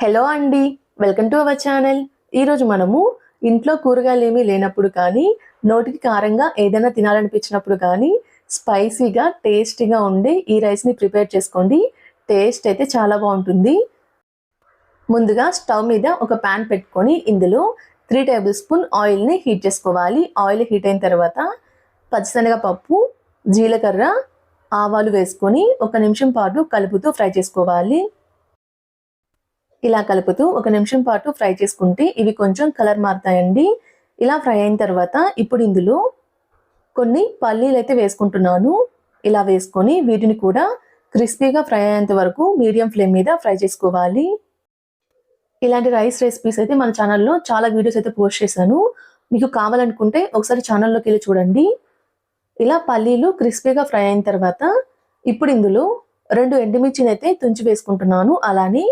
Hello అండి, welcome to our channel. ఈరోజు మనము ఇంట్లో కూరగాయలు ఏమీ లేనప్పుడు కానీ, నోటికి కారంగా ఏదైనా తినాలనిపించినప్పుడు కానీ, స్పైసీగా టేస్టీగా ఉండే ఈ రైస్ని ప్రిపేర్ చేసుకోండి. టేస్ట్ అయితే చాలా బాగుంటుంది. ముందుగా స్టవ్ మీద ఒక ప్యాన్ పెట్టుకొని ఇందులో 3 టేబుల్ స్పూన్ ఆయిల్ని హీట్ చేసుకోవాలి. ఆయిల్ హీట్ అయిన తర్వాత పచ్చిశనగపప్పు, జీలకర్ర, ఆవాలు వేసుకొని 1 నిమిషం పాటు కలుపుతూ ఫ్రై చేసుకోవాలి. ఇలా కలుపుతూ 1 నిమిషం పాటు ఫ్రై చేసుకుంటే ఇవి కొంచెం కలర్ మారుతాయండి. ఇలా ఫ్రై అయిన తర్వాత ఇప్పుడు ఇందులో కొన్ని పల్లీలు అయితే వేసుకుంటున్నాను. ఇలా వేసుకొని వీటిని కూడా క్రిస్పీగా ఫ్రై అయ్యేంత వరకు మీడియం ఫ్లేమ్ మీద ఫ్రై చేసుకోవాలి. ఇలాంటి రైస్ రెసిపీస్ అయితే మన ఛానల్లో చాలా వీడియోస్ అయితే పోస్ట్ చేశాను. మీకు కావాలనుకుంటే ఒకసారి ఛానల్లోకి వెళ్ళి చూడండి. ఇలా పల్లీలు క్రిస్పీగా ఫ్రై అయిన తర్వాత ఇప్పుడు ఇందులో 2 ఎండుమిర్చిని అయితే తుంచి వేసుకుంటున్నాను. అలానే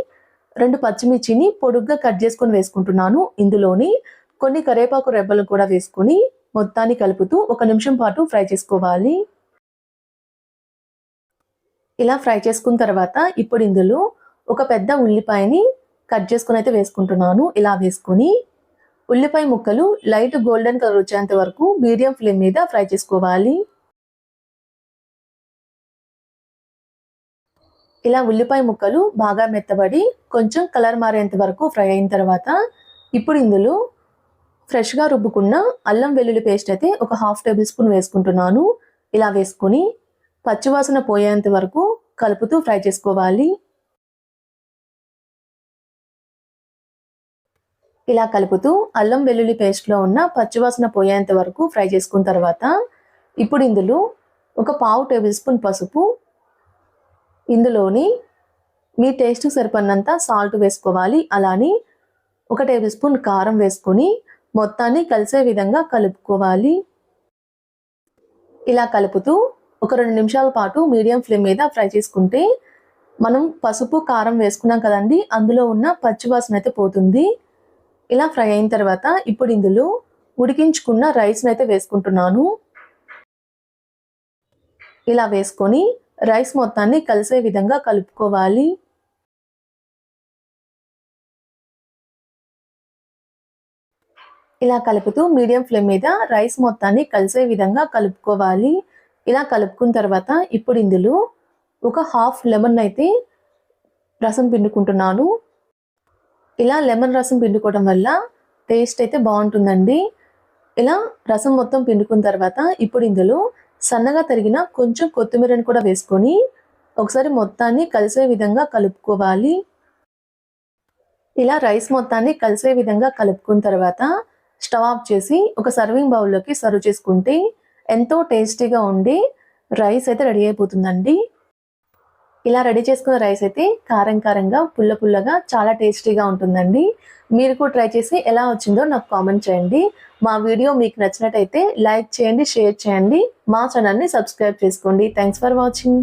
2 పచ్చిమిర్చిని పొడుగ్గా కట్ చేసుకొని వేసుకుంటున్నాను. ఇందులోని కొన్ని కరివేపాకు రెబ్బలు కూడా వేసుకొని మొత్తాన్ని కలుపుతూ 1 నిమిషం పాటు ఫ్రై చేసుకోవాలి. ఇలా ఫ్రై చేసుకున్న తర్వాత ఇప్పుడు ఇందులో ఒక పెద్ద ఉల్లిపాయని కట్ చేసుకొని అయితే వేసుకుంటున్నాను. ఇలా వేసుకొని ఉల్లిపాయ ముక్కలు లైట్ గోల్డెన్ కలర్ వచ్చేంత వరకు మీడియం ఫ్లేమ్ మీద ఫ్రై చేసుకోవాలి. ఇలా ఉల్లిపాయ ముక్కలు బాగా మెత్తబడి కొంచెం కలర్ మారేంత వరకు ఫ్రై అయిన తర్వాత ఇప్పుడు ఇందులో ఫ్రెష్గా రుబ్బుకున్న అల్లం వెల్లుల్లి పేస్ట్ అయితే ఒక 1/2 టేబుల్ స్పూన్ వేసుకుంటున్నాను. ఇలా వేసుకొని పచ్చివాసన పోయేంత వరకు కలుపుతూ ఫ్రై చేసుకోవాలి. ఇలా కలుపుతూ అల్లం వెల్లుల్లి పేస్ట్లో ఉన్న పచ్చివాసన పోయేంత వరకు ఫ్రై చేసుకున్న తర్వాత ఇప్పుడు ఇందులో ఒక 1/2 టేబుల్ స్పూన్ పసుపు, ఇందులోని మీ టేస్ట్కి సరిపడినంత సాల్ట్ వేసుకోవాలి. అలానే 1 టేబుల్ స్పూన్ కారం వేసుకొని మొత్తాన్ని కలిసే విధంగా కలుపుకోవాలి. ఇలా కలుపుతూ ఒక 2 నిమిషాల పాటు మీడియం ఫ్లేమ్ మీద ఫ్రై చేసుకుంటే మనం పసుపు కారం వేసుకున్నాం కదండి, అందులో ఉన్న పచ్చివాసన అయితే పోతుంది. ఇలా ఫ్రై అయిన తర్వాత ఇప్పుడు ఇందులో ఉడికించుకున్న రైస్ని అయితే వేసుకుంటున్నాను. ఇలా వేసుకొని రైస్ మొత్తాన్ని కలిసే విధంగా కలుపుకోవాలి. ఇలా కలుపుతూ మీడియం ఫ్లేమ్ మీద రైస్ మొత్తాన్ని కలిసే విధంగా కలుపుకోవాలి. ఇలా కలుపుకున్న తర్వాత ఇప్పుడు ఇందులో ఒక 1/2 లెమన్ అయితే రసం పిండుకుంటున్నాను. ఇలా లెమన్ రసం పిండుకోవడం వల్ల టేస్ట్ అయితే బాగుంటుందండి. ఇలా రసం మొత్తం పిండుకున్న తర్వాత ఇప్పుడు ఇందులో సన్నగా తరిగిన కొంచెం కొత్తిమీరని కూడా వేసుకొని ఒకసారి మొత్తాన్ని కలిసే విధంగా కలుపుకోవాలి. ఇలా రైస్ మొత్తాన్ని కలిసే విధంగా కలుపుకున్న తర్వాత స్టవ్ ఆఫ్ చేసి ఒక సర్వింగ్ బౌల్లోకి సర్వ్ చేసుకుంటే ఎంతో టేస్టీగా ఉండి రైస్ అయితే రెడీ అయిపోతుందండి. ఇలా రెడీ చేసుకున్న రైస్ అయితే కారం కారంగా పుల్ల పుల్లగా చాలా టేస్టీగా ఉంటుందండి. మీరు కూడా ట్రై చేసి ఎలా వచ్చిందో నాకు కామెంట్ చేయండి. మా వీడియో మీకు నచ్చినట్టయితే లైక్ చేయండి, షేర్ చేయండి, మా ఛానల్ని సబ్స్క్రైబ్ చేసుకోండి. Thanks for watching.